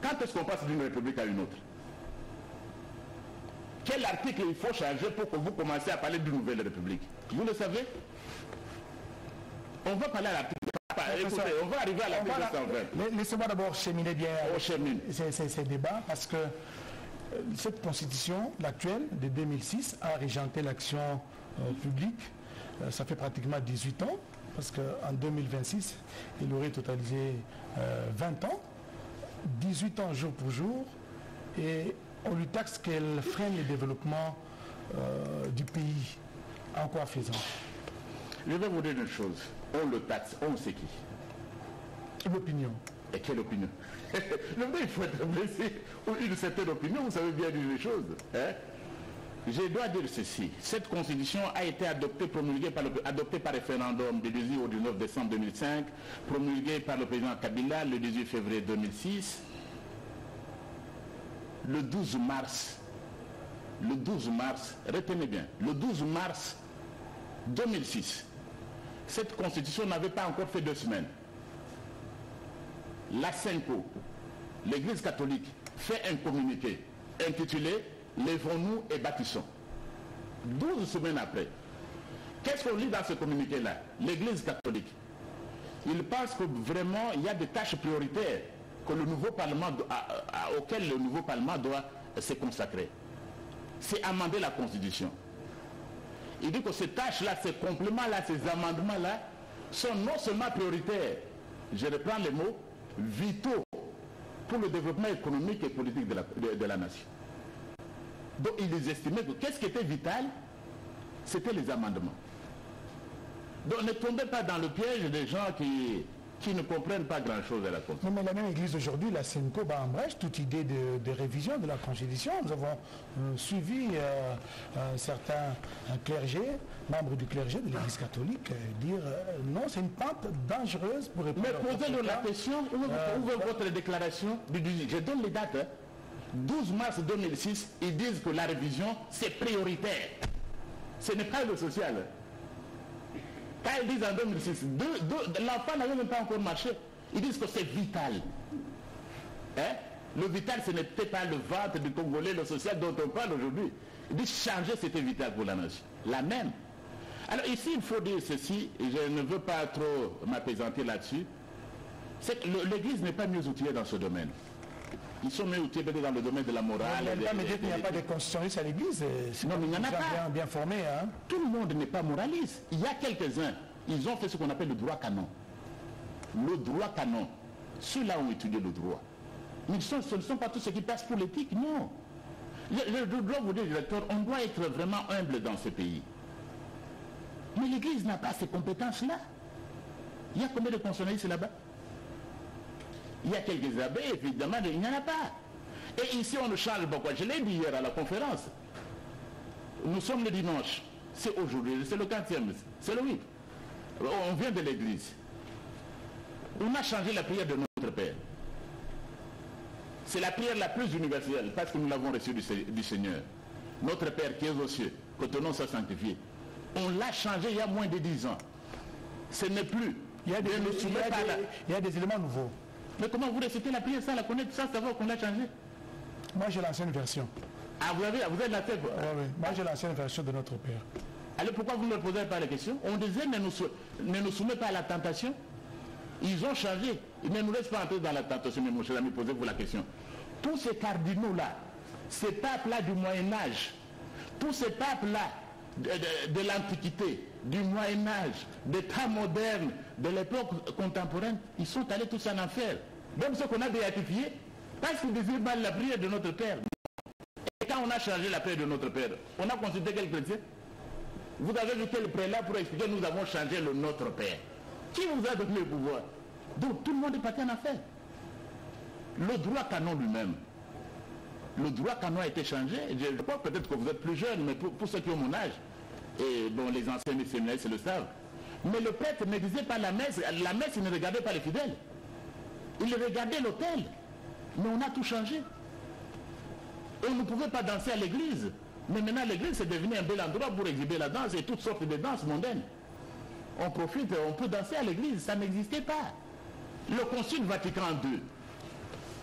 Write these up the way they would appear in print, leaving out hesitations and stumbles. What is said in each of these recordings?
Quand est-ce qu'on passe d'une république à une autre? Quel article il faut changer pour que vous commenciez à parler d'une nouvelle république? Vous le savez? On va parler à l'article. Écoutez, on va arriver à l'article 120. Laissez-moi d'abord cheminer bien ces débats, parce que cette constitution, l'actuelle, de 2006, a régenté l'action publique. Ça fait pratiquement 18 ans, parce qu'en 2026, il aurait totalisé 20 ans, 18 ans jour pour jour, et on lui taxe qu'elle freine le développement du pays. En quoi faisant? Je vais vous dire une chose. On le taxe, on sait qui? L'opinion. Et quelle opinion? Il faut être blessé ou une certaine opinion, vous savez bien dire les choses. Hein? Je dois dire ceci. Cette constitution a été adoptée, adoptée par référendum du 18 au 19 décembre 2005, promulguée par le président Kabila le 18 février 2006. Le 12 mars, retenez bien, le 12 mars 2006, cette constitution n'avait pas encore fait 2 semaines. La CENCO, l'Église catholique, fait un communiqué intitulé « Lèvons-nous et bâtissons ». 12 semaines après, qu'est-ce qu'on lit dans ce communiqué-là? L'Église catholique, il pense que vraiment il y a des tâches prioritaires que le nouveau Parlement, auxquelles le nouveau Parlement doit se consacrer. C'est amender la Constitution. Il dit que ces tâches-là, ces compléments-là, ces amendements-là sont non seulement prioritaires, je reprends les mots, vitaux pour le développement économique et politique de la nation. Donc ils estimaient que qu'est-ce qui était vital? C'était les amendements. Donc ne tombez pas dans le piège des gens qui ne comprennent pas grand-chose à la Constitution. Mais la même Église aujourd'hui, la CENCO, bat en brèche toute idée de révision de la Constitution. Nous avons suivi certains clergés, membres du clergé de l'Église catholique, dire non, c'est une pente dangereuse pour répondre. Mais posez-nous la question, où est votre déclaration du 18? Je donne les dates. 12 mars 2006, ils disent que la révision, c'est prioritaire. Ce n'est pas le social. Quand ils disent en 2006, l'enfant n'avait même pas encore marché. Ils disent que c'est vital. Hein? Le vital, ce n'était pas le ventre du Congolais, le social dont on parle aujourd'hui. Ils disent changer, c'était vital pour la nation. La même. Alors ici, il faut dire ceci, et je ne veux pas trop m'apaisantir là-dessus. L'Église n'est pas mieux outillée dans ce domaine. Ils sont mieux outillés dans le domaine de la morale. Il n'y a pas de constitutionnalistes à l'Église. Non, mais il n'y en a pas. Bien formé. Hein? Tout le monde n'est pas moraliste. Il y a quelques-uns, ils ont fait ce qu'on appelle le droit canon. Le droit canon. Ceux-là ont étudié le droit. Mais ce ne sont pas tous ceux qui passent pour l'éthique, non. Je dois vous dire, directeur, on doit être vraiment humble dans ce pays. Mais l'Église n'a pas ces compétences-là. Il y a combien de constitutionnalistes là-bas? Il y a quelques abbés, évidemment, il n'y en a pas. Et ici, on ne change pas quoi. Je l'ai dit hier à la conférence. Nous sommes le dimanche. C'est aujourd'hui, c'est le 4e, c'est le 8. On vient de l'église. On a changé la prière de notre Père. C'est la prière la plus universelle, parce que nous l'avons reçue du Seigneur. Notre Père qui est aux cieux, que ton nom soit sanctifié. On l'a changé il y a moins de 10 ans. Ce n'est plus. Il y a des éléments nouveaux. Mais comment vous récitez la prière sans la connaître, sans savoir qu'on l'a changé? Moi j'ai l'ancienne version. Ah, vous êtes la tête? Oui. Moi j'ai l'ancienne version de notre Père. Alors pourquoi vous ne leur posez pas la question? On disait ne nous soumet pas à la tentation. Ils ont changé. Il ne nous laisse pas entrer dans la tentation, mais mon cher ami, posez-vous la question. Tous ces cardinaux-là, ces papes-là du Moyen-Âge, tous ces papes-là de l'Antiquité, du Moyen-Âge, des temps modernes, de l'époque contemporaine, ils sont allés tous en enfer. Même ceux qu'on a béatifiés, parce qu'ils disaient mal la prière de notre Père. Et quand on a changé la prière de notre Père, on a consulté quel chrétien? Vous avez vu quel prélat pour expliquer nous avons changé le Notre Père? Qui vous a donné le pouvoir? Donc tout le monde est parti en affaire. Le droit canon lui-même, le droit canon a été changé. Je crois peut-être que vous êtes plus jeune, mais pour ceux qui ont mon âge, et bon, les anciens des séminaires le savent. Mais le prêtre ne disait pas la messe, il ne regardait pas les fidèles. Il regardait l'autel. Mais on a tout changé. Et on ne pouvait pas danser à l'église. Mais maintenant l'église c'est devenu un bel endroit pour exhiber la danse et toutes sortes de danses mondaines. On profite, on peut danser à l'église, ça n'existait pas. Le Concile Vatican II,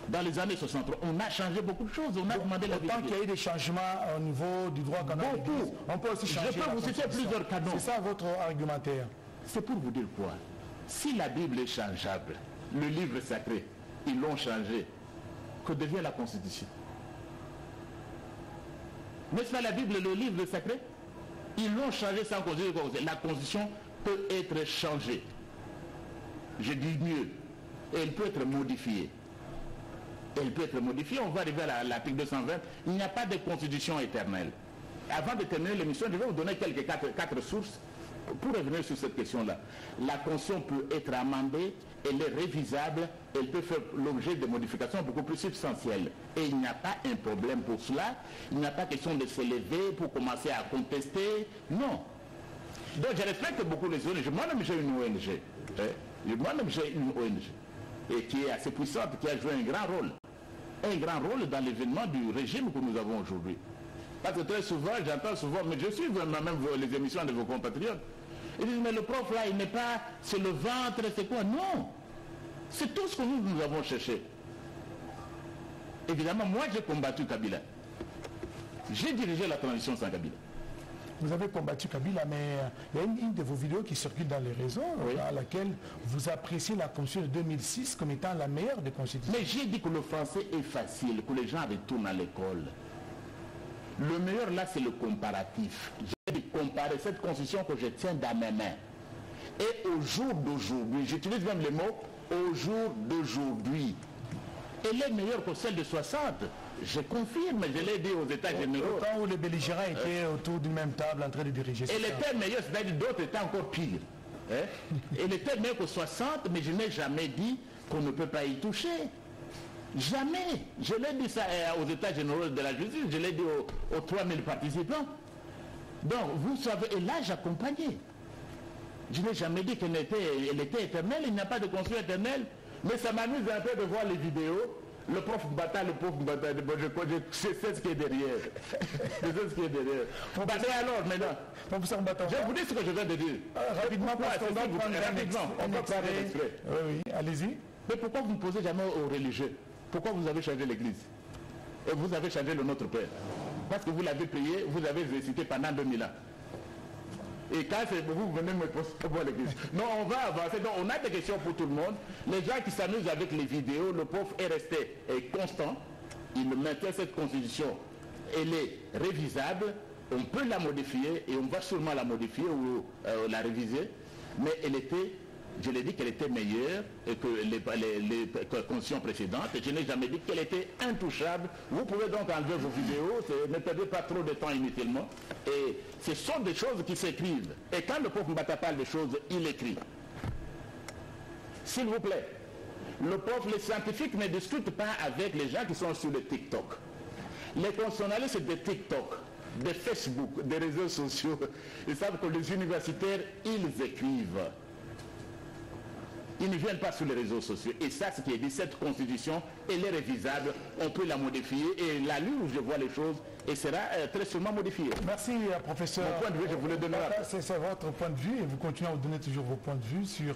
Dans les années 63, on a changé beaucoup de choses. On a demandé la vérité. Tant qu'il y a eu des changements au niveau du droit canonique, beaucoup. On peut aussi changer. Je peux vous citer plusieurs canons. C'est ça votre argumentaire. C'est pour vous dire quoi? Si la Bible est changeable, le livre sacré, ils l'ont changé, que devient la Constitution? N'est-ce pas la Bible, le livre sacré? Ils l'ont changé sans causer. La Constitution peut être changée. Je dis mieux, elle peut être modifiée. Elle peut être modifiée, on va arriver à l'article 220, il n'y a pas de constitution éternelle. Avant de terminer l'émission, je vais vous donner quatre sources pour revenir sur cette question-là. La Constitution peut être amendée, elle est révisable, elle peut faire l'objet de modifications beaucoup plus substantielles. Et il n'y a pas un problème pour cela, il n'y a pas question de se lever pour commencer à contester, non. Donc je respecte beaucoup les ONG, moi-même j'ai une ONG, moi-même j'ai une ONG, et qui est assez puissante, qui a joué un grand rôle dans l'événement du régime que nous avons aujourd'hui. Parce que très souvent, j'entends souvent, mais je suis moi-même les émissions de vos compatriotes, ils disent, mais le prof là, il n'est pas, c'est le ventre, c'est quoi? Non, c'est tout ce que nous avons cherché. Évidemment, moi j'ai combattu Kabila. J'ai dirigé la transition sans Kabila. Vous avez combattu Kabila, mais il y a une de vos vidéos qui circule dans les réseaux, à laquelle vous appréciez la Constitution de 2006 comme étant la meilleure des constitutions. Mais j'ai dit que le français est facile, que les gens retournent à l'école. Le meilleur là, c'est le comparatif. J'ai dit comparer cette Constitution que je tiens dans mes mains. Et au jour d'aujourd'hui, j'utilise même le mot au jour d'aujourd'hui. Elle est meilleure que celle de 60. Je confirme, je l'ai dit aux États généraux. Au temps où les belligérants étaient autour d'une même table en train de diriger. Elle était meilleure, c'est-à-dire d'autres étaient encore pires. Elle était meilleure que 60, mais je n'ai jamais dit qu'on ne peut pas y toucher. Jamais. Je l'ai dit ça aux États généraux de la justice, je l'ai dit aux 3000 participants. Donc, vous savez, et là, j'accompagnais. Je n'ai jamais dit qu'elle était éternelle, il n'y a pas de constitution éternelle. Mais ça m'amuse un peu de voir les vidéos. Le prof Mbata, je sais ce qui est derrière. Je sais ce qui est derrière. Mais alors, maintenant, je vous dis ce que je viens de dire. Rapidement, parce qu'on va prendre on peut prendre l'extrait. Oui, allez-y. Mais pourquoi vous ne posez jamais aux religieux? Pourquoi vous avez changé l'église? Et vous avez changé le Notre Père? Parce que vous l'avez payé, vous avez récité pendant 2000 ans. Et quand c'est vous venez me poser pour l'église. Non, on va avancer. Donc, on a des questions pour tout le monde. Les gens qui s'amusent avec les vidéos, le prof est resté constant. Il maintient cette constitution. Elle est révisable. On peut la modifier et on va sûrement la modifier ou la réviser. Mais elle était, je l'ai dit qu'elle était meilleure que les constitutions précédentes. Je n'ai jamais dit qu'elle était intouchable. Vous pouvez donc enlever vos vidéos. Ne perdez pas trop de temps inutilement. Et ce sont des choses qui s'écrivent. Et quand le prof Mbata parle des choses, il écrit. S'il vous plaît, le prof, les scientifiques ne discutent pas avec les gens qui sont sur le TikTok. Les constitutionnalistes de TikTok, de Facebook, des réseaux sociaux, ils savent que les universitaires, ils écrivent. Ils ne viennent pas sur les réseaux sociaux. Et ça, ce qui est dit, cette constitution, elle est révisable, on peut la modifier. Et la ligne où je vois les choses, et sera très sûrement modifiée. Merci, professeur. Mon point de vue, je voulais donner c'est votre point de vue, et vous continuez à vous donner toujours vos points de vue sur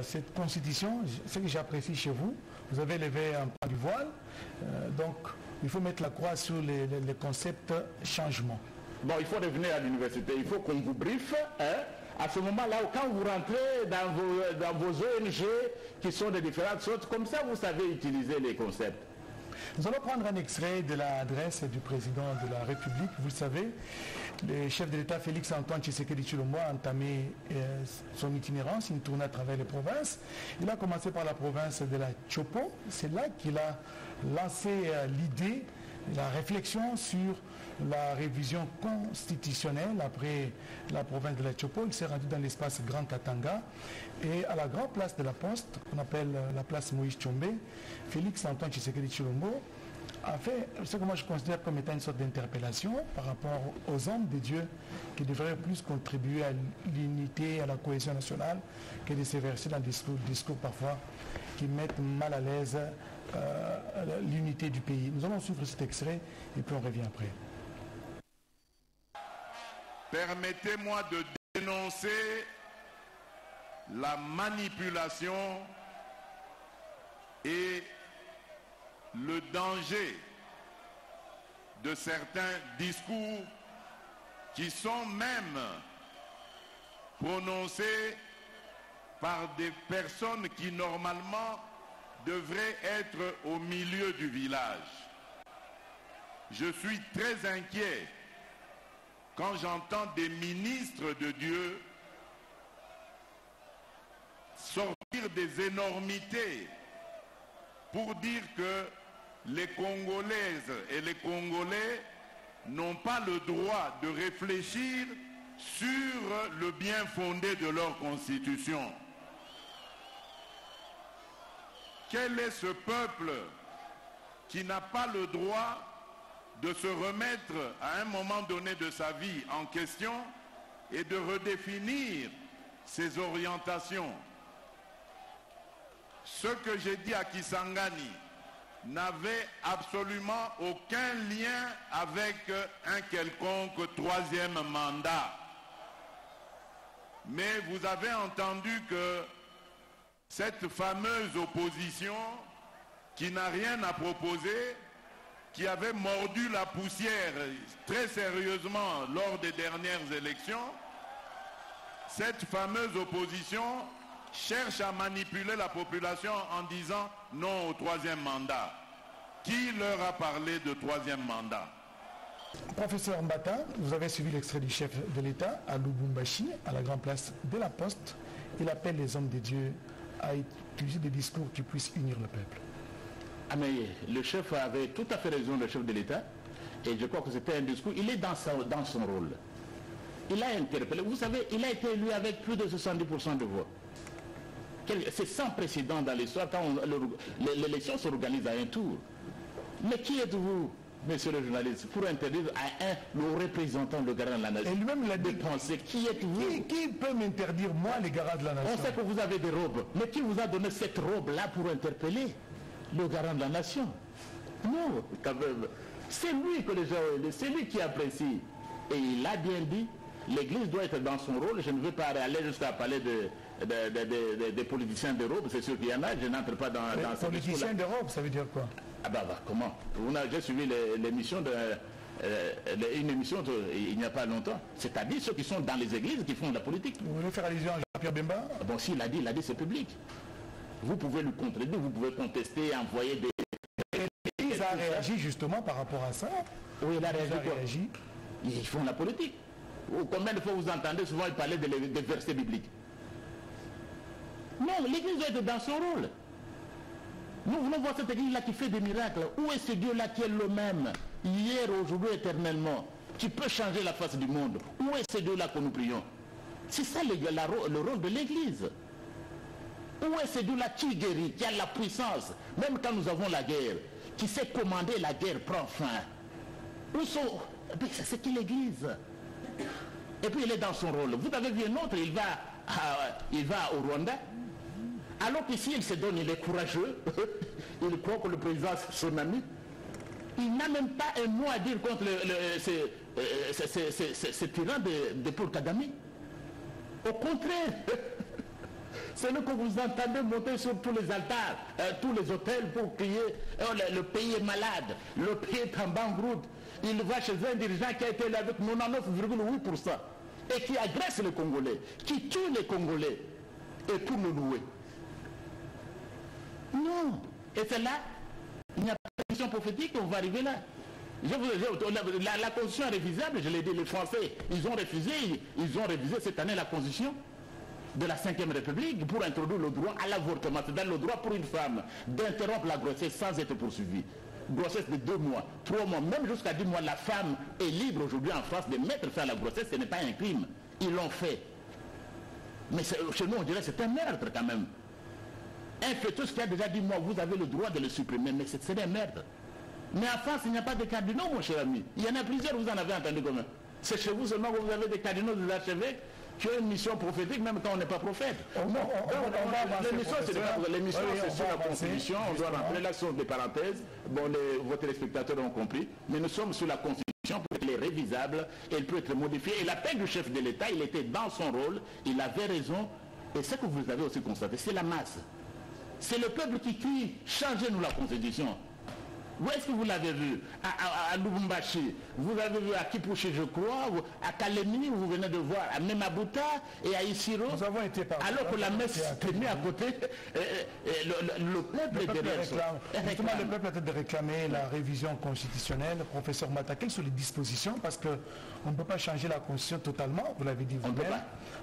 cette constitution. Ce que j'apprécie chez vous, vous avez levé un point du voile. Donc, il faut mettre la croix sur les concepts changement. Bon, il faut revenir à l'université. Il faut qu'on vous briefe, à ce moment-là, quand vous rentrez dans vos ONG qui sont de différentes sortes, comme ça vous savez utiliser les concepts. Nous allons prendre un extrait de l'adresse du président de la République. Vous le savez, le chef de l'État Félix Antoine Tshisekedi Tshilombo a entamé son itinérance, une tournée à travers les provinces. Il a commencé par la province de la Chopo. C'est là qu'il a lancé l'idée, la réflexion sur la révision constitutionnelle après la province de la Chopo. Il s'est rendu dans l'espace Grand Katanga et à la grande place de la Poste, qu'on appelle la place Moïse Tshombe, Félix Antoine Tshisekedi Tshilombo a fait ce que moi je considère comme étant une sorte d'interpellation par rapport aux hommes de Dieu qui devraient plus contribuer à l'unité, à la cohésion nationale que de se verser dans des discours parfois qui mettent mal à l'aise l'unité du pays. Nous allons suivre cet extrait et puis on revient après. Permettez-moi de dénoncer la manipulation et le danger de certains discours qui sont même prononcés par des personnes qui normalement devraient être au milieu du village. Je suis très inquiet quand j'entends des ministres de Dieu sortir des énormités pour dire que les Congolaises et les Congolais n'ont pas le droit de réfléchir sur le bien fondé de leur constitution. Quel est ce peuple qui n'a pas le droit de se remettre à un moment donné de sa vie en question et de redéfinir ses orientations? Ce que j'ai dit à Kisangani n'avait absolument aucun lien avec un quelconque troisième mandat. Mais vous avez entendu que cette fameuse opposition qui n'a rien à proposer, qui avait mordu la poussière très sérieusement lors des dernières élections, cette fameuse opposition cherche à manipuler la population en disant non au troisième mandat. Qui leur a parlé de troisième mandat? Professeur Mbata, vous avez suivi l'extrait du chef de l'État à Lubumbashi, à la grande place de la Poste. Il appelle les hommes de Dieu à utiliser des discours qui puissent unir le peuple. Ah mais le chef avait tout à fait raison, le chef de l'État, et je crois que c'était un discours, il est dans son rôle. Il a interpellé, vous savez, il a été élu avec plus de 70% de voix. C'est sans précédent dans l'histoire quand l'élection s'organise à un tour. Mais qui êtes-vous, monsieur le journaliste, pour interdire à le représentant, le garant de la nation? Et lui-même l'a dit. Penser, qui êtes-vous? Qui peut m'interdire, moi, les garants de la nation? On sait que vous avez des robes, mais qui vous a donné cette robe-là pour interpeller le garant de la nation? Non, quand même. C'est lui que les gens, c'est lui qui apprécie. Et il a bien dit, l'Église doit être dans son rôle. Je ne veux pas aller jusqu'à parler des politiciens de robe, c'est sûr qu'il y en a, je n'entre pas dans ces politiciens de robe, ça veut dire quoi? Ah bah comment? J'ai suivi l'émission une émission il n'y a pas longtemps, c'est-à-dire ceux qui sont dans les églises qui font de la politique. Vous voulez faire allusion à Jean-Pierre Bemba? Bon, s'il a dit c'est public. Vous pouvez lui contredire, vous pouvez contester, envoyer des... L'Église a réagi justement par rapport à ça. Oui, il a réagi. Ils font la politique. Combien de fois vous entendez souvent parler des versets bibliques? Non, l'Église doit être dans son rôle. Nous voulons voir cette Église-là qui fait des miracles. Où est ce Dieu-là qui est le même, hier, aujourd'hui, éternellement, qui peut changer la face du monde? Où est ce Dieu-là que nous prions? C'est ça le rôle de l'Église. Où est ce Dieu-là qui guérit, qui a la puissance, même quand nous avons la guerre, qui sait commander la guerre prend fin? Où sont... C'est qui l'Église? Et puis il est dans son rôle. Vous avez vu un autre, il va au Rwanda. Alors qu'ici, il se donne, il est courageux. Il croit que le président, c'est son ami. Il n'a même pas un mot à dire contre ce tyran de Paul Kagame. Au contraire, c'est le que vous entendez monter sur tous les altars, tous les hôtels pour crier le pays est malade, le pays est en banqueroute. Il va chez un dirigeant qui a été là avec 99,8% et qui agresse les Congolais, qui tue les Congolais et pour nous louer. Non. Et c'est là, il n'y a pas de mission prophétique, on va arriver là. La constitution est révisable, je l'ai dit, les Français, ils ont révisé cette année la constitution de la 5e République pour introduire le droit à l'avortement, c'est-à-dire le droit pour une femme d'interrompre la grossesse sans être poursuivie. Grossesse de 2 mois, 3 mois, même jusqu'à 10 mois, la femme est libre aujourd'hui en France de mettre fin à la grossesse, ce n'est pas un crime. Ils l'ont fait. Mais chez nous, on dirait que c'est un meurtre quand même. Un fœtus qui a déjà 10 mois, vous avez le droit de le supprimer, mais c'est un meurtre. Mais en France, il n'y a pas de cardinaux, mon cher ami. Il y en a plusieurs, vous en avez entendu comment. C'est chez vous seulement que vous avez des cardinaux, des archevêques qui ont une mission prophétique, même quand on n'est pas prophète. L'émission, c'est sur la Constitution, on doit rentrer là sur des parenthèses. Bon, vos téléspectateurs ont compris, mais nous sommes sur la Constitution, elle est révisable, elle peut être modifiée. Et l'appel du chef de l'État, il était dans son rôle, il avait raison. Et ce que vous avez aussi constaté, c'est la masse. C'est le peuple qui crie, changez-nous la Constitution. Où est-ce que vous l'avez vu? À Lubumbashi, vous avez vu à Kipushi, je crois, à Kalemi, vous venez de voir, à Memabouta et à Isiro. Nous avons été par alors que la messe tenue à côté, le peuple est derrière ça. Justement, le peuple a été de réclamer la révision constitutionnelle. Professeur Mata, quelles sont les dispositions? Parce qu'on ne peut pas changer la constitution totalement, vous l'avez dit vous-même.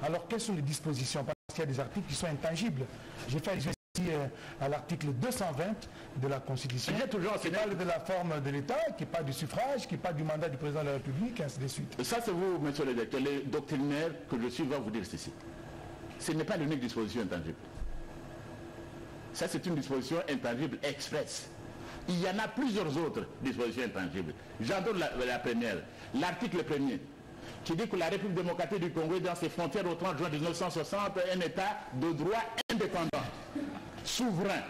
Alors, quelles sont les dispositions? Parce qu'il y a des articles qui sont intangibles. J'ai fait allusion ici à l'article 220 de la Constitution, qui parle de la forme de l'État, qui parle du suffrage, qui parle du mandat du président de la République, et ainsi de suite. Ça, c'est vous, monsieur le directeur, les doctrinaires que je suis va vous dire ceci. Ce n'est pas l'unique disposition intangible. Ça, c'est une disposition intangible express. Il y en a plusieurs autres dispositions intangibles. J'en donne la première. L'article 1er, qui dit que la République démocratique du Congo est dans ses frontières au 30 juin 1960 un État de droit indépendant, souverain,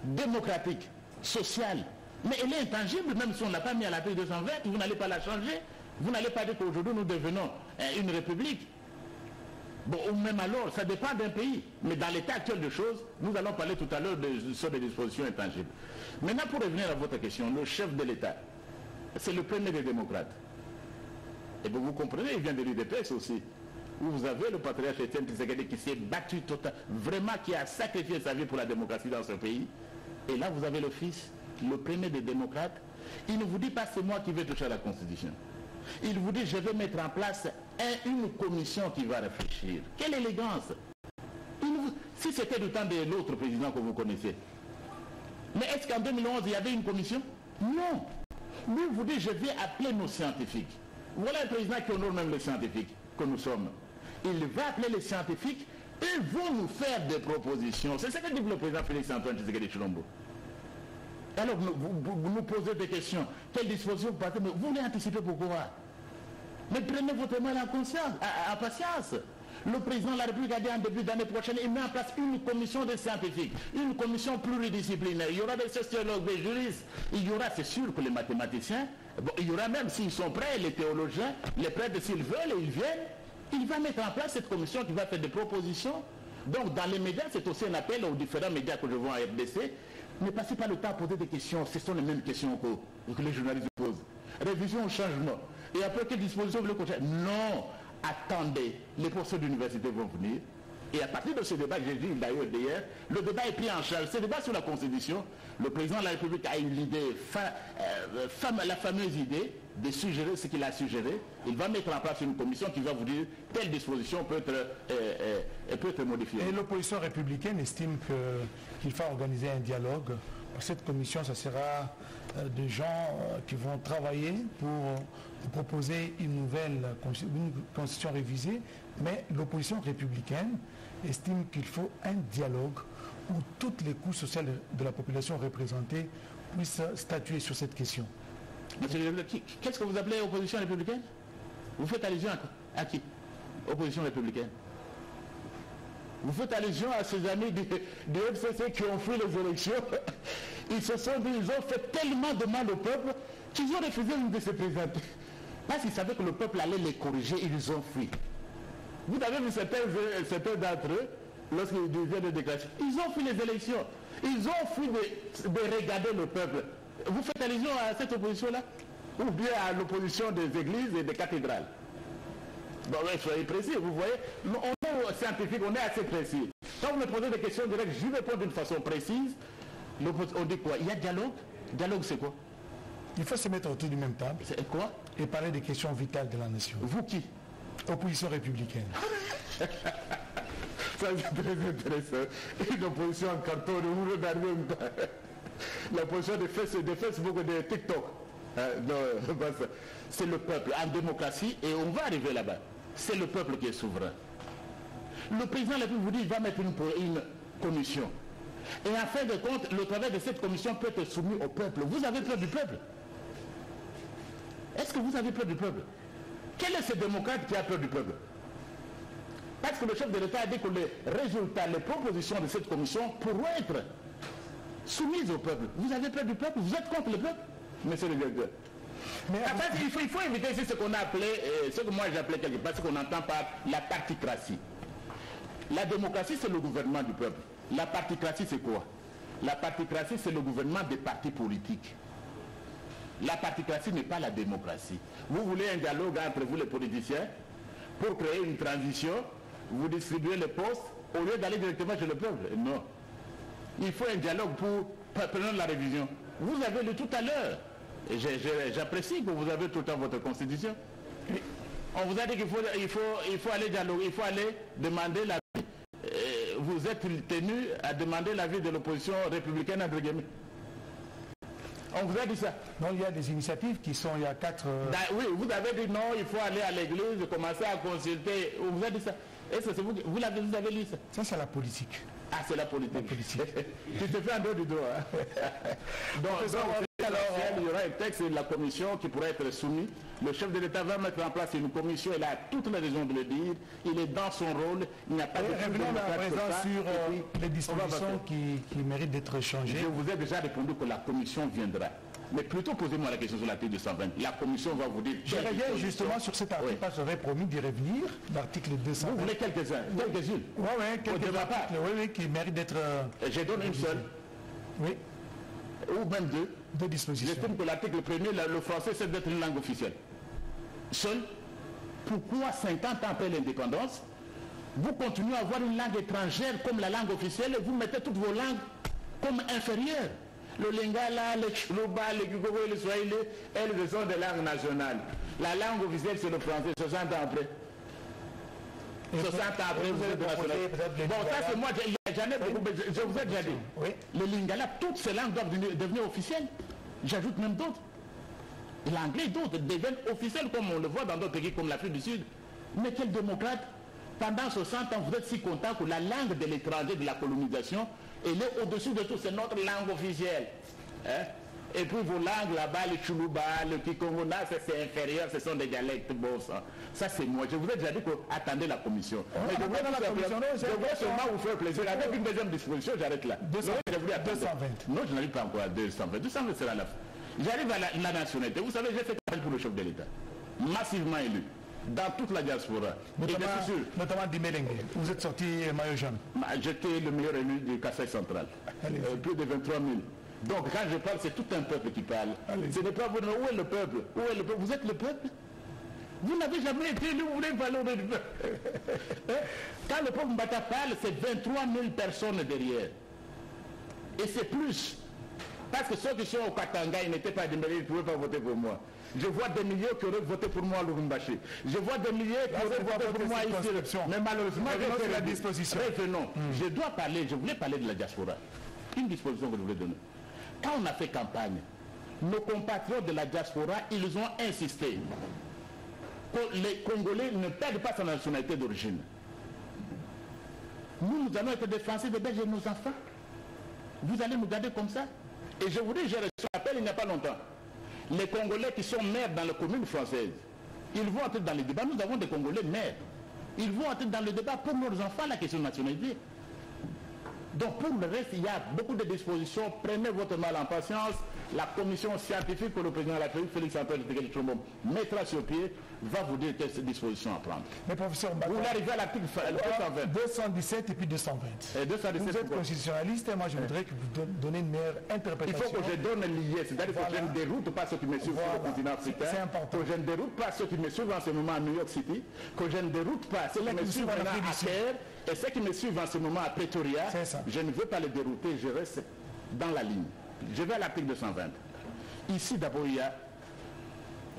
démocratique, social. Mais elle est intangible, même si on ne l'a pas mis à l'article 220, vous n'allez pas la changer. Vous n'allez pas dire qu'aujourd'hui nous devenons une république. Bon, ou même alors, ça dépend d'un pays. Mais dans l'état actuel des choses, nous allons parler tout à l'heure sur des dispositions intangibles. Maintenant, pour revenir à votre question, le chef de l'État, c'est le premier des démocrates. Et vous comprenez, il vient de l'UDPS aussi, où vous avez le patriarche Étienne Tshisekedi qui s'est battu totalement, vraiment qui a sacrifié sa vie pour la démocratie dans ce pays. Et là, vous avez le fils, le premier des démocrates. Il ne vous dit pas c'est moi qui vais toucher à la Constitution. Il vous dit je vais mettre en place une commission qui va réfléchir. Quelle élégance! Si c'était du temps de l'autre président que vous connaissez. Mais est-ce qu'en 2011 il y avait une commission? Non. Lui vous dit je vais appeler nos scientifiques. Voilà un président qui honore même les scientifiques que nous sommes. Il va appeler les scientifiques et vont nous faire des propositions. C'est ce que dit le président Félix Antoine Tshisekedi Tshilombo. Alors vous nous posez des questions. Quelle disposition vous partez? Vous voulez anticiper pourquoi? Mais prenez votre mal en conscience, en patience. Le président de la République a dit en début d'année prochaine, il met en place une commission de scientifiques, une commission pluridisciplinaire. Il y aura des sociologues, des juristes, il y aura, c'est sûr que les mathématiciens, bon, il y aura même s'ils sont prêts, les théologiens, les prêtres s'ils veulent et ils viennent, il va mettre en place cette commission qui va faire des propositions. Donc dans les médias, c'est aussi un appel aux différents médias que je vois en RDC. Ne passez pas le temps à poser des questions, ce sont les mêmes questions que les journalistes posent. Révision ou changement. Et après, quelle disposition vous voulez continuer? Non, attendez, les professeurs d'université vont venir. Et à partir de ce débat que j'ai dit d'ailleurs hier, le débat est pris en charge. Ce débat sur la Constitution, le président de la République a une idée, la fameuse idée de suggérer ce qu'il a suggéré. Il va mettre en place une commission qui va vous dire telle disposition peut être modifiée. Et l'opposition républicaine estime qu'il faut organiser un dialogue. Cette commission, ça sera des gens qui vont travailler pour proposer une nouvelle constitution révisée, mais l'opposition républicaine estime qu'il faut un dialogue où toutes les couches sociales de la population représentée puissent statuer sur cette question. Qu'est-ce que vous appelez opposition républicaine? Vous faites allusion à qui? Opposition républicaine. Vous faites allusion à ces amis du FCC qui ont fui les élections. Ils se sont dit, ils ont fait tellement de mal au peuple qu'ils ont refusé de se présenter. Parce qu'ils savaient que le peuple allait les corriger, ils ont fui. Vous avez vu certains d'entre eux, lorsqu'ils viennent de déclarer, ils ont fui les élections. Ils ont fui de regarder le peuple. Vous faites allusion à cette opposition-là? Ou bien à l'opposition des églises et des cathédrales? Bon, soyez précis, vous voyez. On est scientifique, on est assez précis. Quand vous me posez des questions directes, je réponds d'une façon précise. On dit quoi? Il y a dialogue? Dialogue, c'est quoi? Il faut se mettre autour du même table. C'est quoi? Et parler des questions vitales de la nation. Vous qui? Opposition républicaine. Ça, c'est très intéressant. Une opposition en carton, vous regardez la position de Facebook et de TikTok. C'est le peuple en démocratie et on va arriver là-bas. C'est le peuple qui est souverain. Le président de la République vous dit qu'il va mettre une commission. Et en fin de compte, le travail de cette commission peut être soumis au peuple. Vous avez peur du peuple? Est-ce que vous avez peur du peuple? Quel est ce démocrate qui a peur du peuple? Parce que le chef de l'État a dit que les résultats, les propositions de cette commission pourront être soumises au peuple. Vous avez peur du peuple? Vous êtes contre le peuple, monsieur le directeur? Mais il faut éviter ici ce qu'on a appelé, ce que moi j'appelais quelque part, ce qu'on entend par la particratie. La démocratie, c'est le gouvernement du peuple. La particratie, c'est quoi? La particratie, c'est le gouvernement des partis politiques. La particratie n'est pas la démocratie. Vous voulez un dialogue entre vous les politiciens pour créer une transition, vous distribuez les postes au lieu d'aller directement chez le peuple. Non. Il faut un dialogue pour prendre la révision. Vous avez lu tout à l'heure, et j'apprécie que vous avez tout le temps votre constitution. On vous a dit qu'il faut aller dialoguer, il faut aller demander l'avis. Vous êtes tenu à demander l'avis de l'opposition républicaine entre guillemets. On vous a dit ça. Non, il y a des initiatives qui sont, il y a 4... Oui, vous avez dit non, il faut aller à l'église, commencer à consulter. On vous a dit ça. Est-ce que c'est vous avez lu ça? Ça, c'est la politique. Ah, c'est la politique. Tu te fais un dos du dos. Hein? Donc, alors, il y aura un texte de la commission qui pourrait être soumis. Le chef de l'État va mettre en place une commission, il a toutes les raisons de le dire. Il est dans son rôle. Il n'y a pas de revenons à présent sur les dispositions qui méritent d'être changées. Je vous ai déjà répondu que la commission viendra. Mais plutôt posez-moi la question sur l'article 220. La commission va vous dire... Je reviens justement sur cet article, parce que j'avais promis d'y revenir, l'article 220. Vous voulez quelques-uns? Quelques-unes? Oui, quelques articles, oui, qui méritent d'être... Je donne une seule. Oui. Ou même deux. Deux dispositions. J'estime que l'article premier, le français, c'est d'être une langue officielle. Seul. Pourquoi 50 ans après l'indépendance, vous continuez à avoir une langue étrangère comme la langue officielle et vous mettez toutes vos langues comme inférieures? Le lingala, le chlouba, le kikobo et le swahili, elles sont des langues nationales. La langue officielle, c'est le français, 60 ans après. 60 ans après, vous êtes national. Bon, ça c'est moi, j'en ai beaucoup, je vous ai déjà dit. Oui. Le lingala, toutes ces langues doivent devenir officielles. J'ajoute même d'autres. L'anglais, d'autres deviennent officiels comme on le voit dans d'autres pays comme l'Afrique du Sud. Mais quel démocrate? Pendant 60 ans, vous êtes si content que la langue de l'étranger, de la colonisation, elle est au-dessus de tout, c'est notre langue officielle. Hein? Et puis vos langues là-bas, le chuluba, le kikongona, c'est inférieur, ce sont des dialectes beaux. Ça c'est moi. Je vous ai déjà dit que attendez la commission. Mais je voulais seulement vous faire plaisir. Avec une deuxième disposition, j'arrête là. 220. Non, je n'arrive pas encore à 220. 220 sera la fin. J'arrive à la nationalité. Vous savez, j'ai fait campagne pour le chef de l'État. Massivement élu. Dans toute la diaspora. Notamment Dimelengue. Vous êtes sorti maillot jaune. J'étais le meilleur élu du Kassai central. Plus de 23 000. Donc quand je parle, c'est tout un peuple qui parle. Ce n'est pas vous. Où est le peuple? Où est le peuple? Vous êtes le peuple? Vous n'avez jamais été élu, vous voulez parler du peuple. Quand le peuple Mbata parle, c'est 23 000 personnes derrière. Et c'est plus. Parce que ceux qui sont au Katanga, ils n'étaient pas des milliers, ils ne pouvaient pas voter pour moi. Je vois des milliers qui auraient voté pour moi à Lubumbashi. Je vois des milliers qui auraient voté pour moi ici. Mais malheureusement, c'est la disposition. Je dois parler, je voulais parler de la diaspora. Une disposition que je voulais donner. Quand on a fait campagne, nos compatriotes de la diaspora, ils ont insisté que les Congolais ne perdent pas sa nationalité d'origine. Nous allons être des Français, des Belges et nos enfants. Vous allez nous garder comme ça? Et je vous dis, j'ai reçu un appel il n'y a pas longtemps. Les Congolais qui sont maires dans les communes françaises, ils vont entrer dans le débat. Nous avons des Congolais maires. Ils vont entrer dans le débat pour nos enfants, la question de nationalité. Donc pour le reste, il y a beaucoup de dispositions. Prenez votre mal en patience. La commission scientifique que le président de la République, Félix Antoine Tshisekedi Tshilombo, mettra sur pied, va vous dire quelles dispositions à prendre. Mais professeur Mbata, vous arrivez à l'article 217 et puis 220. 217, vous êtes constitutionnaliste et moi je voudrais que vous donniez une meilleure interprétation. Il faut que je donne l'IE, c'est-à-dire que je ne déroute pas ceux qui me suivent sur le continent africain. C'est important. Que je ne déroute pas ceux qui me suivent en ce moment à New York City. Que je ne déroute pas ceux qui me suivent maintenant à Caire. Et ceux qui me suivent en ce moment à Pretoria. Je ne veux pas les dérouter, je reste dans la ligne. Je vais à l'article 220. Ici, d'abord, il y a...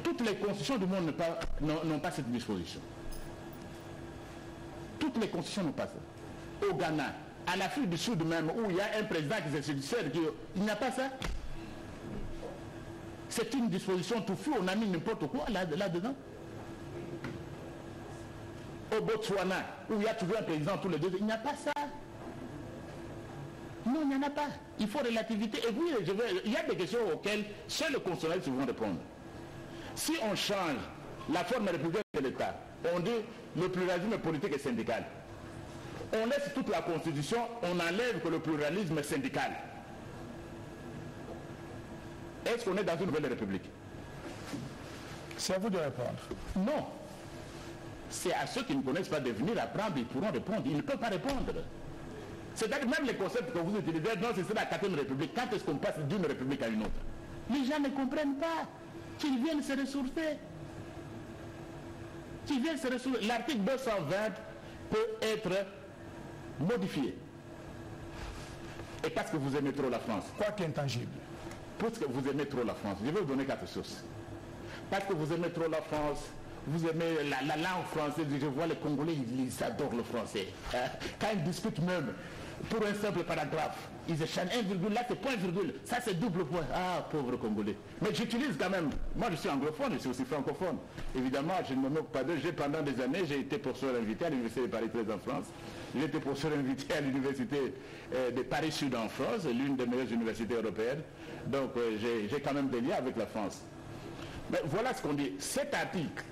Toutes les constitutions du monde n'ont pas cette disposition. Toutes les constitutions n'ont pas ça. Au Ghana, à l'Afrique du Sud même, où il y a un président qui est judiciaire, il n'y a pas ça. C'est une disposition tout fou, on a mis n'importe quoi là-dedans. Au Botswana, où il y a toujours un président tous les 2 ans, il n'y a pas ça. Non, il n'y en a pas. Il faut relativité. Et oui, il y a des questions auxquelles seuls les constitutionnalistes vont répondre. Si on change la forme républicaine de l'État, on dit le pluralisme politique et syndical. On laisse toute la Constitution, on enlève que le pluralisme syndical. Est-ce qu'on est dans une nouvelle république? C'est à vous de répondre. Non. C'est à ceux qui ne connaissent pas de venir apprendre, ils pourront répondre. Ils ne peuvent pas répondre. C'est-à-dire même les concepts que vous utilisez, non, c'est la 4e république. Quand est-ce qu'on passe d'une république à une autre? Les gens ne comprennent pas qu'ils viennent se ressourcer. L'article 220 peut être modifié. Et parce que vous aimez trop la France. Quoi qu'intangible. Parce que vous aimez trop la France. Je vais vous donner 4 sources. Parce que vous aimez trop la France, vous aimez la langue française. Je vois les Congolais, ils adorent le français. Quand ils discutent même pour un simple paragraphe, ils échangent 1, là c'est point virgule, ça c'est double point. Ah, pauvre Congolais. Mais j'utilise quand même, moi je suis anglophone, je suis aussi francophone. Évidemment, je ne me moque pas d'eux. Pendant des années, j'ai été professeur invité à l'Université de Paris 13 en France. J'ai été professeur invité à l'Université de Paris Sud en France, l'une des meilleures universités européennes. Donc j'ai quand même des liens avec la France. Mais voilà ce qu'on dit. Cet article,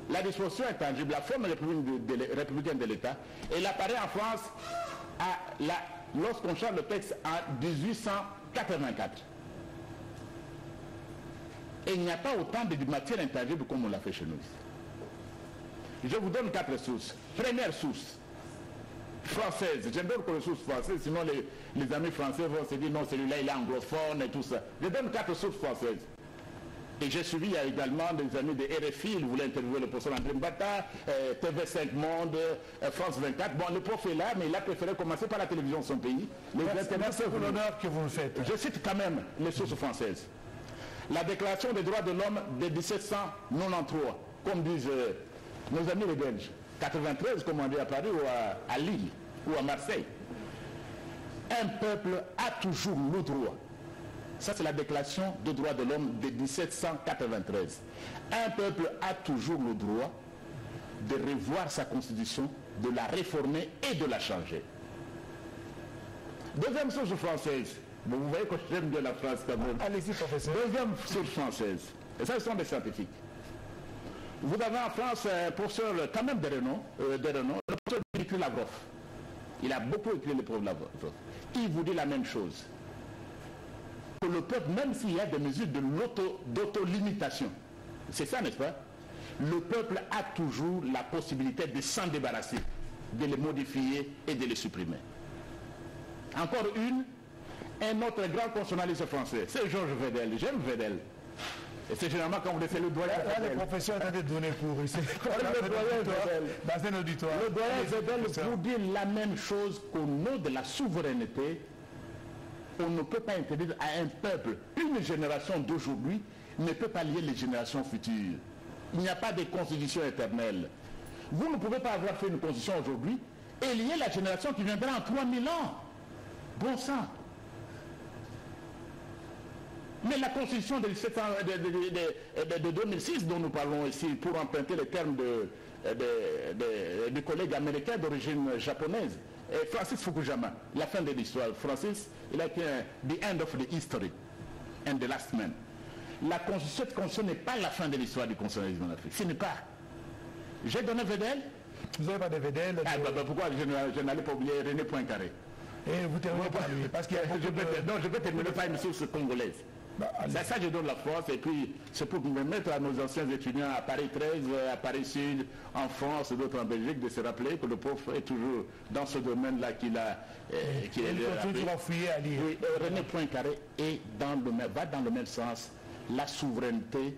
la disposition intangible, la forme républicaine de l'État, elle apparaît en France lorsqu'on change le texte en 1884. Et il n'y a pas autant de matière intangible comme on l'a fait chez nous. Je vous donne 4 sources. Première source, française. Je ne donne que les sources françaises, sinon les amis français vont se dire non, celui-là il est anglophone et tout ça. Je donne 4 sources françaises. Et j'ai suivi, il y a également des amis de RFI, ils voulaient interviewer le professeur André Mbata, TV5 Monde, France 24. Bon, le prof est là, mais il a préféré commencer par la télévision de son pays. C'est pour l'honneur que vous le faites. Je cite quand même les sources françaises. La Déclaration des droits de l'homme de 1793, comme disent nos amis les Belges. 93, comme on dit à Paris ou à Lille ou à Marseille. Un peuple a toujours le droit. Ça, c'est la Déclaration des droits de l'homme de 1793. Un peuple a toujours le droit de revoir sa constitution, de la réformer et de la changer. Deuxième source française. Bon, vous voyez que j'aime bien la France quand même. Allez-y, professeur. Deuxième source française. Et ça, ce sont des scientifiques. Vous avez en France un professeur quand même de renom, le professeur Dimitri Lavrov. Il a beaucoup écrit le professeur Lavrov. Il vous dit la même chose. Que le peuple, même s'il y a des mesures d'auto-limitation, c'est ça, n'est-ce pas? Le peuple a toujours la possibilité de s'en débarrasser, de les modifier et de les supprimer. Encore un autre grand constitutionnaliste français, c'est Georges Vedel. J'aime Vedel. Et c'est généralement quand vous laissez le doyen. Là, les professeurs ont été donnés pour ici. Dans un auditoire. Le doyen Vedel vous dit la même chose qu'au nom de la souveraineté. On ne peut pas interdire à un peuple, une génération d'aujourd'hui ne peut pas lier les générations futures. Il n'y a pas de constitution éternelle. Vous ne pouvez pas avoir fait une constitution aujourd'hui et lier la génération qui viendra en 3000 ans. Bon sang. Mais la constitution de 2006 dont nous parlons ici, pour emprunter les termes de collègues américains d'origine japonaise, Francis Fukuyama, la fin de l'histoire. Francis, il a été the end of the history and the last man. Cette constitution n'est pas la fin de l'histoire du constitutionnalisme en Afrique. Ce n'est pas. J'ai donné Vedel. Vous n'avez pas de Vedel. Pourquoi je n'allais pas oublier René Poincaré? Et vous terminez par lui. Parce que je peux terminer par une source congolaise. Ça, je donne la force, et puis c'est pour permettre à nos anciens étudiants à Paris 13, à Paris Sud, en France et d'autres en Belgique, de se rappeler que le prof est toujours dans ce domaine-là qu'il est toujours fouillé à lire. Oui, René Poincaré va dans le même sens. La souveraineté,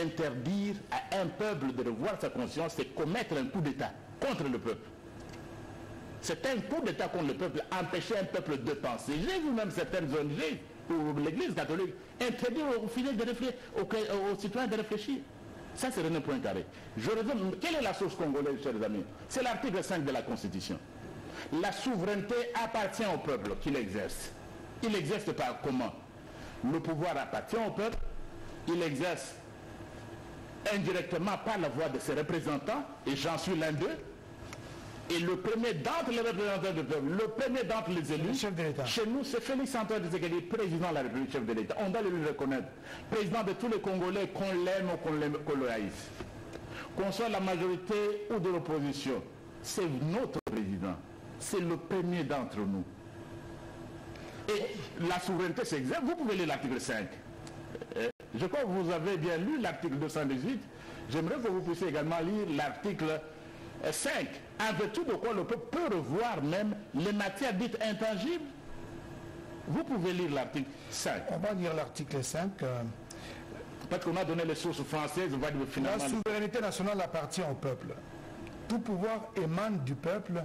interdire à un peuple de revoir sa conscience, c'est commettre un coup d'État contre le peuple. C'est un coup d'État contre le peuple, empêcher un peuple de penser. J'ai vu même certaines ONG, ou l'Église catholique, interdire aux fidèles de réfléchir, aux citoyens de réfléchir. Ça, c'est René Poincaré. Je résume, quelle est la source congolaise, chers amis? C'est l'article 5 de la Constitution. La souveraineté appartient au peuple qui l'exerce. Il l'exerce par comment? Le pouvoir appartient au peuple, il l'exerce indirectement par la voix de ses représentants, et j'en suis l'un d'eux. Et le premier d'entre les représentants du peuple, le premier d'entre les élus, chef de l'État. Chez nous, c'est Félix Antoine Tshisekedi, président de la République, chef de l'État. On doit le reconnaître. Président de tous les Congolais, qu'on l'aime ou qu'on le haïsse. Qu'on soit la majorité ou de l'opposition, c'est notre président. C'est le premier d'entre nous. Et la souveraineté s'exerce. Vous pouvez lire l'article 5. Je crois que vous avez bien lu l'article 218. J'aimerais que vous puissiez également lire l'article 5, en vertu de quoi le peuple peut revoir même les matières dites intangibles. Vous pouvez lire l'article 5. On va lire l'article 5. Parce qu'on a donné les sources françaises, on va dire finalement... La souveraineté nationale appartient au peuple. Tout pouvoir émane du peuple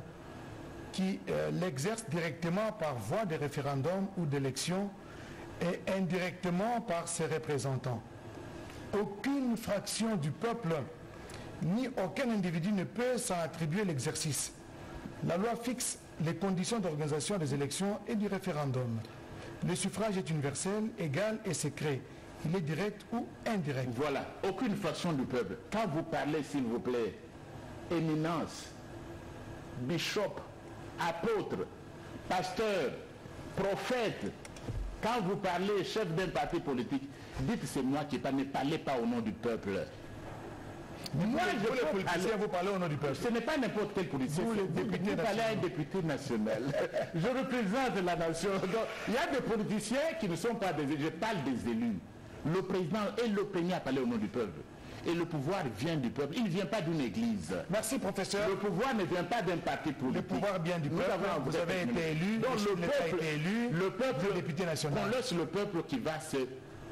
qui l'exerce directement par voie de référendum ou d'élection et indirectement par ses représentants. Aucune fraction du peuple ni aucun individu ne peut s'en attribuer l'exercice. La loi fixe les conditions d'organisation des élections et du référendum. Le suffrage est universel, égal et secret. Il est direct ou indirect. Voilà, aucune fraction du peuple. Quand vous parlez, s'il vous plaît, éminence, bishop, apôtre, pasteur, prophète, quand vous parlez chef d'un parti politique, dites c'est moi qui parle, ne parlez pas au nom du peuple. Moi, vous parlez au nom du peuple. Ce n'est pas n'importe quel politicien. Vous parlez à un député national. Je représente la nation. Donc, il y a des politiciens qui ne sont pas des élus. Je parle des élus. Le président est le premier à parler au nom du peuple. Et le pouvoir vient du peuple. Il ne vient pas d'une église. Merci, professeur. Le pouvoir ne vient pas d'un parti politique. Le pouvoir vient du peuple. Vous avez été élu. Donc le peuple, le député national. On laisse le peuple qui va se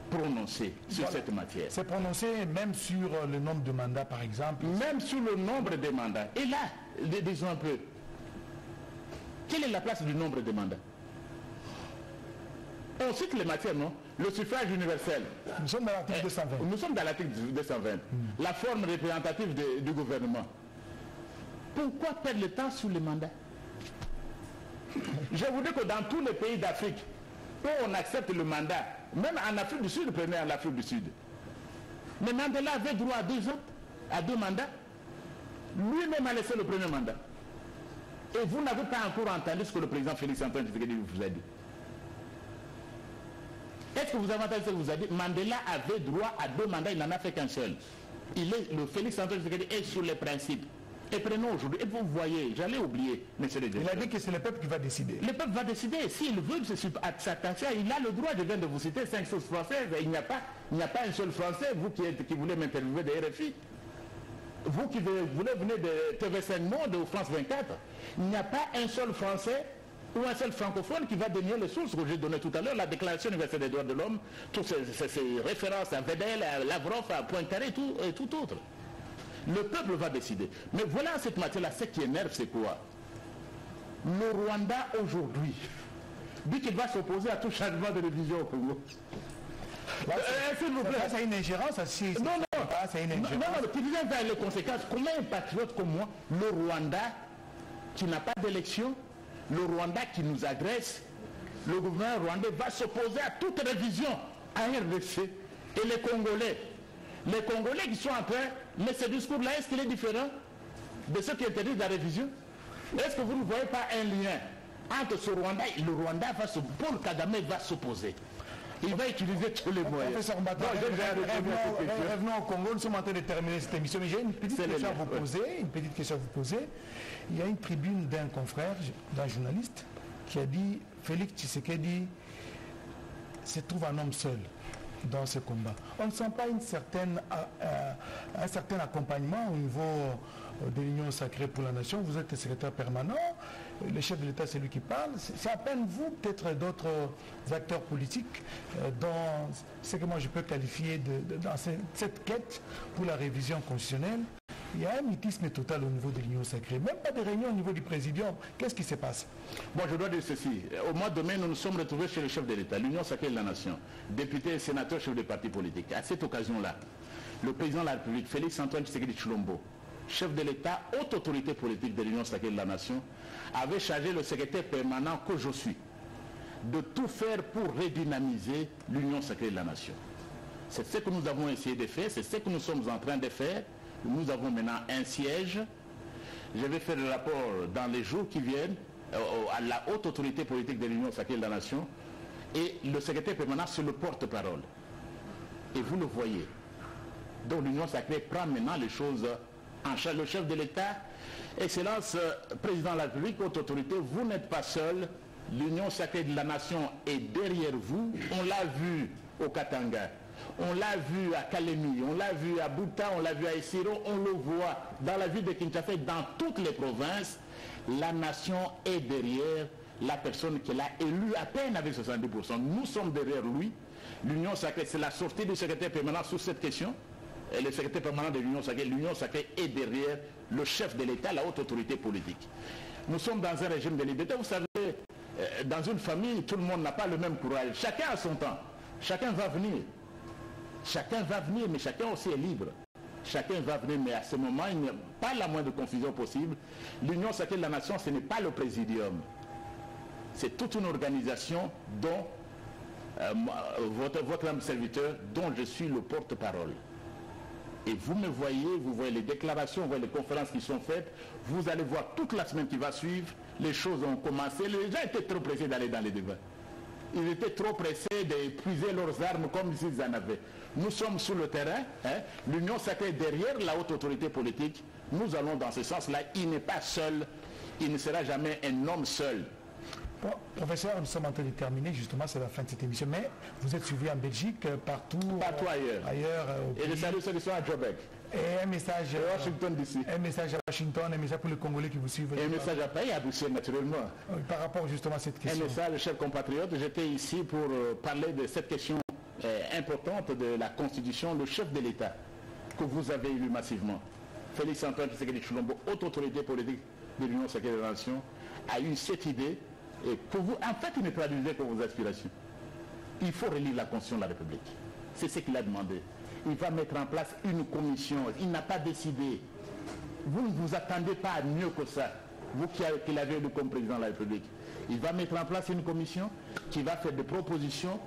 prononcer sur cette matière. C'est prononcé même sur le nombre de mandats, par exemple. Même sur le nombre de mandats. Et là, disons un peu, quelle est la place du nombre de mandats? On cite les matières, non? Le suffrage universel. Nous sommes dans l'article 220. Nous sommes dans l'article 220. La forme représentative du gouvernement. Pourquoi perdre le temps sur les mandats? Je vous dis que dans tous les pays d'Afrique, où on accepte le mandat, même en Afrique du Sud, prenez en Afrique du Sud. Mais Mandela avait droit à 2 ans, à 2 mandats. Lui-même a laissé le premier mandat. Et vous n'avez pas encore entendu ce que le président Félix Antoine Tshisekedi vous a dit. Est-ce que vous avez entendu ce que vous a dit? Mandela avait droit à 2 mandats, il n'en a fait qu'un seul. Le Félix Antoine Tshisekedi est sur les principes. Et prenons aujourd'hui, et vous voyez, j'allais oublier, monsieur le directeur. Il a dit que c'est le peuple qui va décider. Le peuple va décider. S'il veut s'attacher, il a le droit, je viens de vous citer 5 sources françaises. Il n'y a pas un seul Français, vous qui voulez m'interviewer de RFI. Vous qui voulez venir de TV5 Monde ou France 24. Il n'y a pas un seul Français ou un seul francophone qui va dénier les sources que j'ai données tout à l'heure, la Déclaration universelle des droits de l'homme, toutes ces références à Vedel, à Lavrov, à Poincaré et tout autre. Le peuple va décider. Mais voilà cette matière-là, ce qui énerve, c'est quoi? Le Rwanda aujourd'hui dit qu'il va s'opposer à tout changement de religion au Congo. S'il vous plaît, c'est une ingérence. C'est une ingérence. Non, le président va les conséquences. Comment un patriote comme moi, le Rwanda qui n'a pas d'élection, le Rwanda qui nous agresse, le gouvernement rwandais va s'opposer à toute révision à RDC. Et les Congolais qui sont en train, mais ce discours-là, est-ce qu'il est différent de ceux qui interdisent la révision? Est-ce que vous ne voyez pas un lien entre ce Rwanda et le Rwanda Paul Kagame va s'opposer? Il va utiliser tous les moyens. Professeur Mbata, revenons au Congo, nous sommes en train de terminer cette émission, mais j'ai une petite question à vous poser. Il y a une tribune d'un confrère, d'un journaliste, qui a dit Félix Tshisekedi se trouve un homme seul dans ce combat. On ne sent pas un certain accompagnement au niveau de l'Union sacrée pour la nation. Vous êtes le secrétaire permanent, le chef de l'État c'est lui qui parle. C'est à peine vous, peut-être d'autres acteurs politiques dans ce que moi je peux qualifier dans cette quête pour la révision constitutionnelle. Il y a un mutisme total au niveau de l'Union sacrée, même pas de réunion au niveau du présidium. Qu'est-ce qui se passe? Bon, je dois dire ceci. Au mois de mai, nous nous sommes retrouvés chez le chef de l'État, l'Union sacrée de la nation, députés, sénateurs, chefs de partis politiques. À cette occasion-là, le président de la République, Félix Antoine Tshisekedi Tshilombo, chef de l'État, haute autorité politique de l'Union sacrée de la nation, avait chargé le secrétaire permanent que je suis de tout faire pour redynamiser l'Union sacrée de la nation. C'est ce que nous avons essayé de faire, c'est ce que nous sommes en train de faire. Nous avons maintenant un siège. Je vais faire le rapport dans les jours qui viennent à la haute autorité politique de l'Union sacrée de la nation. Et le secrétaire permanent, c'est le porte-parole. Et vous le voyez. Donc l'Union sacrée prend maintenant les choses en charge. Le chef de l'État, Excellence, président de la République, haute autorité, vous n'êtes pas seul. L'Union sacrée de la nation est derrière vous. On l'a vu au Katanga. On l'a vu à Kalemi, on l'a vu à Bouta, on l'a vu à Essiro, on le voit dans la ville de Kinshasa, dans toutes les provinces. La nation est derrière la personne qu'elle a élue à peine avec 70%. Nous sommes derrière lui. L'Union sacrée, c'est la sortie du secrétaire permanent sur cette question. Et le secrétaire permanent de l'Union sacrée est derrière le chef de l'État, la haute autorité politique. Nous sommes dans un régime de liberté. Vous savez, dans une famille, tout le monde n'a pas le même courage. Chacun a son temps. Chacun va venir. Chacun va venir, mais chacun aussi est libre. Chacun va venir, mais à ce moment, il n'y a pas la moindre confusion possible. L'Union sacrée de la nation, ce n'est pas le présidium. C'est toute une organisation dont votre âme serviteur, dont je suis le porte-parole. Et vous me voyez, vous voyez les déclarations, vous voyez les conférences qui sont faites, vous allez voir toute la semaine qui va suivre, les choses ont commencé, les gens étaient trop pressés d'aller dans les débats. Ils étaient trop pressés d'épuiser leurs armes comme s'ils en avaient. Nous sommes sur le terrain, l'Union sacrée derrière la haute autorité politique, nous allons dans ce sens-là, il n'est pas seul, il ne sera jamais un homme seul. Bon, professeur, nous sommes en train de terminer, justement, c'est la fin de cette émission, mais vous êtes suivi en Belgique, partout ailleurs et je salue ceux qui sont à Joburg. Et un message à Washington DC. Un message à Washington, un message pour les Congolais qui vous suivent. Et un message à Paris, à Bruxelles, naturellement. Par rapport justement à cette question. Un message, chers compatriotes, j'étais ici pour parler de cette question importante de la Constitution, le chef de l'État, que vous avez élu massivement. Félix Antoine Tshisekedi Tshilombo, haute autorité politique de l'Union sacrée de la nation, a eu cette idée. Et que vous, en fait, il ne traduisait que vos aspirations. Il faut relire la Constitution de la République. C'est ce qu'il a demandé. Il va mettre en place une commission. Il n'a pas décidé. Vous ne vous attendez pas à mieux que ça. Vous qui l'avez élu comme président de la République. Il va mettre en place une commission qui va faire des propositions.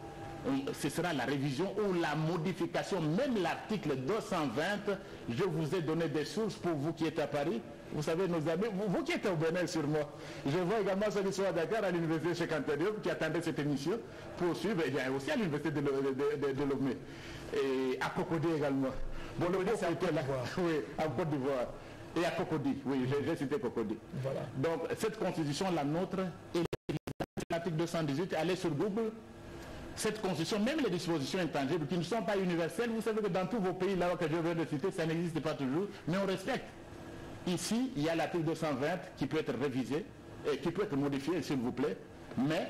Ce sera la révision ou la modification. Même l'article 220, je vous ai donné des sources pour vous qui êtes à Paris. Vous savez, nos amis, vous qui êtes au Bénin sûrement, je vois également ceux qui sont à Dakar, à l'université Cheikh Anta Diop, qui attendaient cette émission pour suivre, et bien aussi à l'université de Lomé, et à Cocody également. Bon, le groupe était là, oui, à Côte d'Ivoire, et à Cocody, oui, j'ai cité Cocody. Voilà. Donc, cette constitution, la nôtre, et l'article 218, allez sur Google, cette constitution, même les dispositions intangibles qui ne sont pas universelles, vous savez que dans tous vos pays, là que je viens de citer, ça n'existe pas toujours, mais on respecte. Ici, il y a l'article 220 qui peut être révisé et qui peut être modifié, s'il vous plaît, mais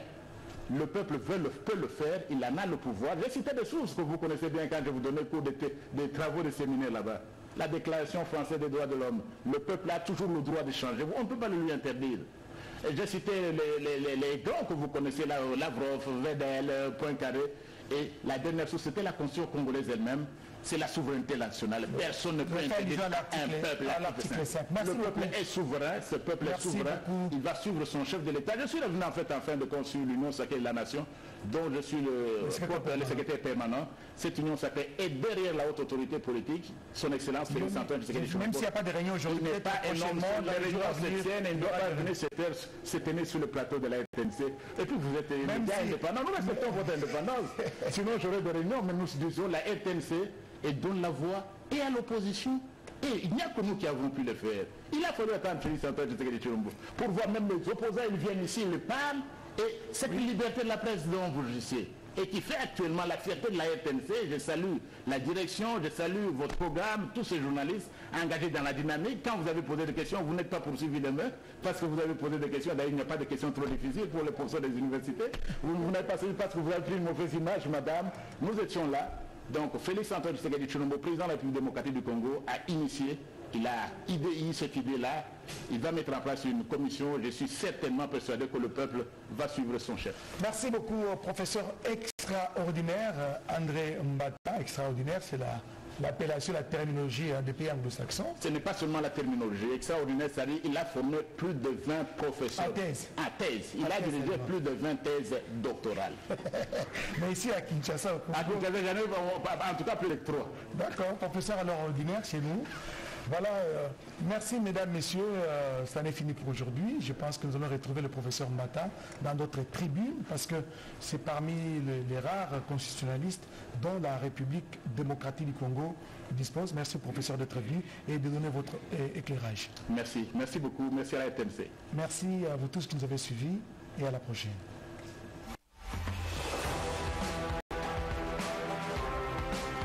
le peuple peut le faire, il en a le pouvoir. J'ai cité des sources que vous connaissez bien quand je vous donnais cours des travaux de séminaire là-bas. La Déclaration française des droits de l'homme. Le peuple a toujours le droit de changer. On ne peut pas le lui interdire. J'ai cité les grands que vous connaissez là, Lavrov, Vedel, Poincaré. Et la dernière source, c'était la Constitution congolaise elle-même. C'est la souveraineté nationale. Personne ne peut interdire un peuple. Le peuple est souverain, ce peuple est souverain. Il va suivre son chef de l'État. Je suis revenu en fait afin de construire l'Union sacrée de la nation, dont je suis le secrétaire permanent. Cette Union sacrée est derrière la haute autorité politique, son Excellence Félix Antoine Tshisekedi Tshilombo. Même s'il n'y a pas de réunion aujourd'hui, il n'est pas énorme. Les réunions se tiennent et il ne doit pas venir se tenir sur le plateau de la RTNC. Et puis vous êtes indépendant. Nous respectons votre indépendance. Sinon j'aurais des réunions, mais nous disons la RTNC et donne la voix et à l'opposition. Et il n'y a que nous qui avons pu le faire. Il a fallu attendre Félix Antoine Tshisekedi Tshilombo pour voir même les opposants, ils viennent ici, ils parlent. Et cette liberté de la presse dont vous jugez, et qui fait actuellement la fierté de la RTNC, je salue la direction, je salue votre programme, tous ces journalistes engagés dans la dynamique. Quand vous avez posé des questions, vous n'êtes pas poursuivi demain parce que vous avez posé des questions. D'ailleurs, il n'y a pas de questions trop difficiles pour les professeurs des universités. Vous n'êtes pas suivi parce que vous avez pris une mauvaise image, madame. Nous étions là. Donc, Félix Antoine Tshisekedi Tshilombo, président de la République démocratique du Congo, a initié, il a idéé cette idée-là. Il va mettre en place une commission. Je suis certainement persuadé que le peuple va suivre son chef. Merci beaucoup, professeur extraordinaire, André Mbata. Extraordinaire, c'est l'appellation, la terminologie des pays anglo-saxons. Ce n'est pas seulement la terminologie. Extraordinaire, c'est-à-dire qu'il a formé plus de 20 professeurs. En thèse. En thèse. Il a dirigé plus de 20 thèses doctorales. Mais ici à Kinshasa, en tout cas plus de 3. D'accord, professeur alors ordinaire chez nous. Voilà, merci mesdames, messieurs, ça n'est fini pour aujourd'hui. Je pense que nous allons retrouver le professeur Mbata dans d'autres tribunes parce que c'est parmi les rares constitutionnalistes dont la République démocratique du Congo dispose. Merci professeur d'être venu et de donner votre éclairage. Merci beaucoup, merci à la RTNC. Merci à vous tous qui nous avez suivis et à la prochaine.